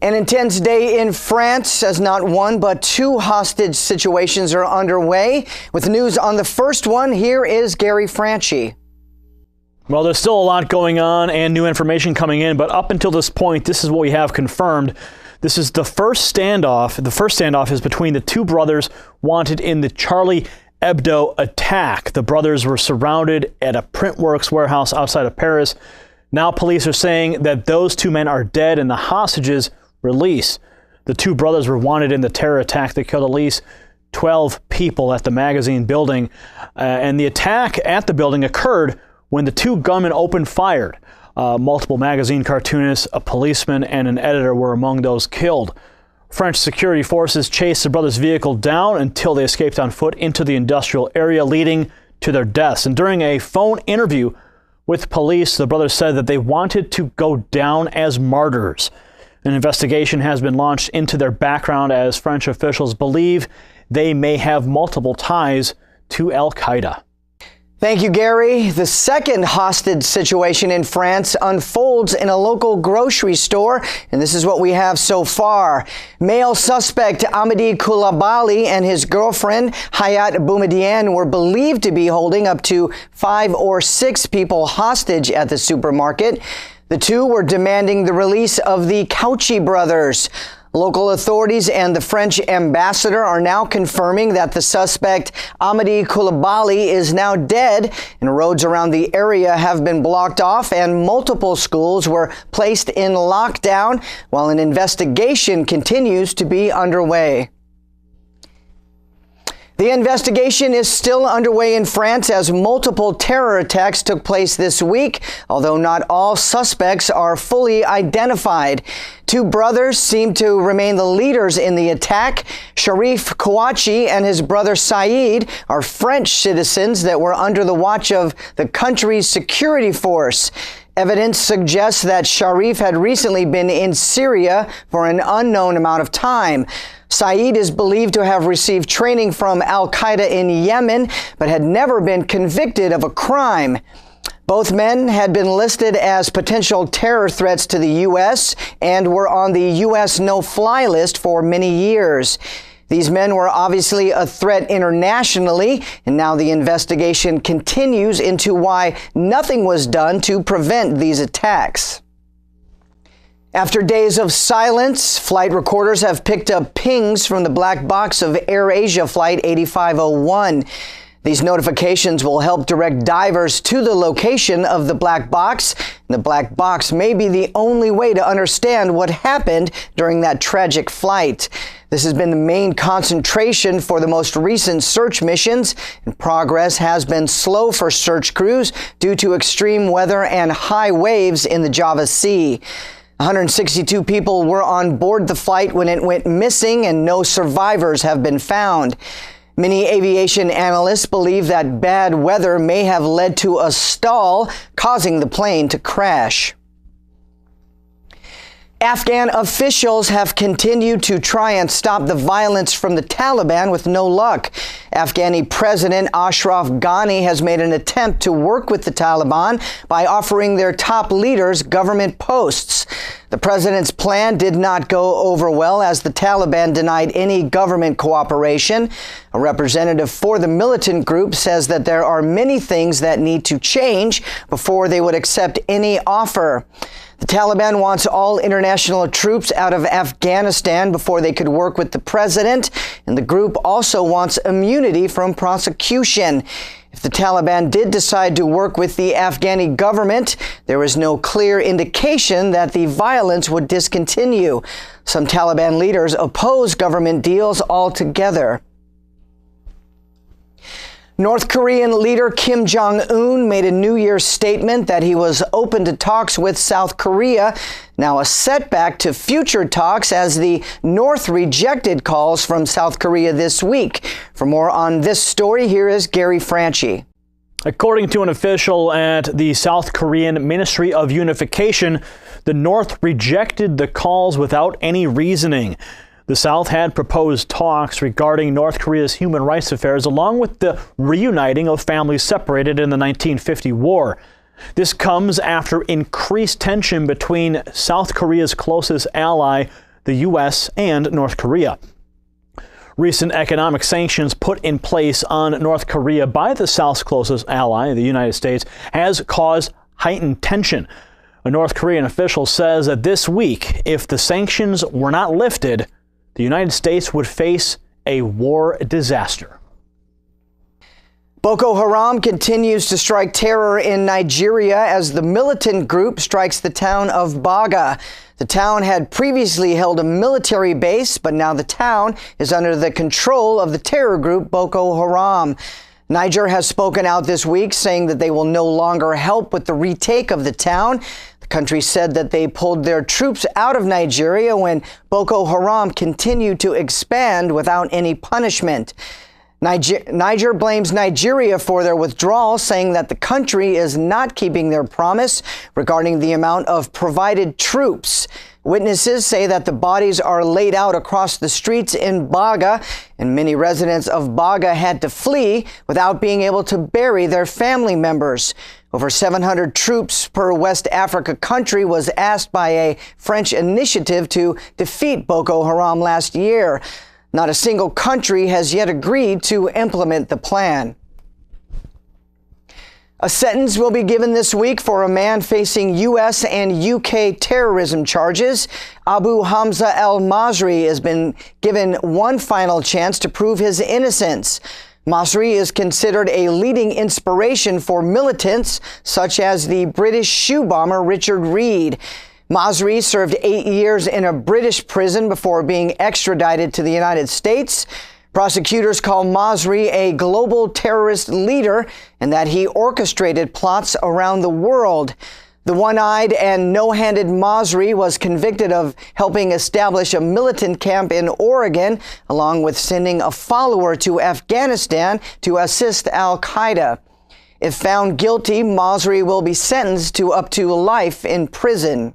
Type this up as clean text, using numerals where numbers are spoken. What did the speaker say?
An intense day in France as not one but two hostage situations are underway. With news on the first one, here is Gary Franchi. Well, there's still a lot going on and new information coming in, but up until this point, this is what we have confirmed. This is the first standoff. The first standoff is between the two brothers wanted in the Charlie Hebdo attack. The brothers were surrounded at a Printworks warehouse outside of Paris. Now police are saying that those two men are dead and the hostages released. The two brothers were wanted in the terror attack that killed at least 12 people at the magazine building. And the attack at the building occurred when the two gunmen opened fire. Multiple magazine cartoonists, a policeman, and an editor were among those killed. French security forces chased the brothers' vehicle down until they escaped on foot into the industrial area, leading to their deaths. And during a phone interview with police, the brothers said that they wanted to go down as martyrs. An investigation has been launched into their background as French officials believe they may have multiple ties to Al-Qaeda. Thank you, Gary. The second hostage situation in France unfolds in a local grocery store, and this is what we have so far. Male suspect Amedy Coulibaly and his girlfriend Hayat Boumediene were believed to be holding up to 5 or 6 people hostage at the supermarket. The two were demanding the release of the Cauchy brothers. Local authorities and the French ambassador are now confirming that the suspect, Amedy Coulibaly, is now dead, and roads around the area have been blocked off and multiple schools were placed in lockdown while an investigation continues to be underway. The investigation is still underway in France as multiple terror attacks took place this week, although not all suspects are fully identified. Two brothers seem to remain the leaders in the attack. Sharif Kouachi and his brother Saeed are French citizens that were under the watch of the country's security force. Evidence suggests that Sharif had recently been in Syria for an unknown amount of time. Saeed is believed to have received training from Al-Qaeda in Yemen, but had never been convicted of a crime. Both men had been listed as potential terror threats to the U.S. and were on the U.S. no-fly list for many years. These men were obviously a threat internationally, and now the investigation continues into why nothing was done to prevent these attacks. After days of silence, flight recorders have picked up pings from the black box of AirAsia Flight 8501. These notifications will help direct divers to the location of the black box. The black box may be the only way to understand what happened during that tragic flight. This has been the main concentration for the most recent search missions, and progress has been slow for search crews due to extreme weather and high waves in the Java Sea. 162 people were on board the flight when it went missing, and no survivors have been found. Many aviation analysts believe that bad weather may have led to a stall, causing the plane to crash. Afghan officials have continued to try and stop the violence from the Taliban with no luck. Afghani President Ashraf Ghani has made an attempt to work with the Taliban by offering their top leaders government posts. The president's plan did not go over well as the Taliban denied any government cooperation. A representative for the militant group says that there are many things that need to change before they would accept any offer. The Taliban wants all international troops out of Afghanistan before they could work with the president, and the group also wants immunity from prosecution. If the Taliban did decide to work with the Afghani government, there is no clear indication that the violence would discontinue. Some Taliban leaders oppose government deals altogether. North Korean leader Kim Jong-un made a New Year's statement that he was open to talks with South Korea, now a setback to future talks as the North rejected calls from South Korea this week. For more on this story, here is Gary Franchi. According to an official at the South Korean Ministry of Unification, the North rejected the calls without any reasoning. The South had proposed talks regarding North Korea's human rights affairs, along with the reuniting of families separated in the 1950 war. This comes after increased tension between South Korea's closest ally, the U.S. and North Korea. Recent economic sanctions put in place on North Korea by the South's closest ally, the United States, has caused heightened tension. A North Korean official says that this week, if the sanctions were not lifted, the United States would face a war disaster. Boko Haram continues to strike terror in Nigeria as the militant group strikes the town of Baga. The town had previously held a military base, but now the town is under the control of the terror group Boko Haram. Niger has spoken out this week, saying that they will no longer help with the retake of the town. The country said that they pulled their troops out of Nigeria when Boko Haram continued to expand without any punishment. Niger blames Nigeria for their withdrawal, saying that the country is not keeping their promise regarding the amount of provided troops. Witnesses say that the bodies are laid out across the streets in Baga, and many residents of Baga had to flee without being able to bury their family members. Over 700 troops per West Africa country was asked by a French initiative to defeat Boko Haram last year. Not a single country has yet agreed to implement the plan. A sentence will be given this week for a man facing U.S. and UK terrorism charges. Abu Hamza al-Masri has been given one final chance to prove his innocence. Masri is considered a leading inspiration for militants such as the British shoe bomber Richard Reed. Masri served 8 years in a British prison before being extradited to the United States. Prosecutors call Masri a global terrorist leader and that he orchestrated plots around the world. The one-eyed and no-handed Masri was convicted of helping establish a militant camp in Oregon, along with sending a follower to Afghanistan to assist al-Qaeda. If found guilty, Masri will be sentenced to up to life in prison.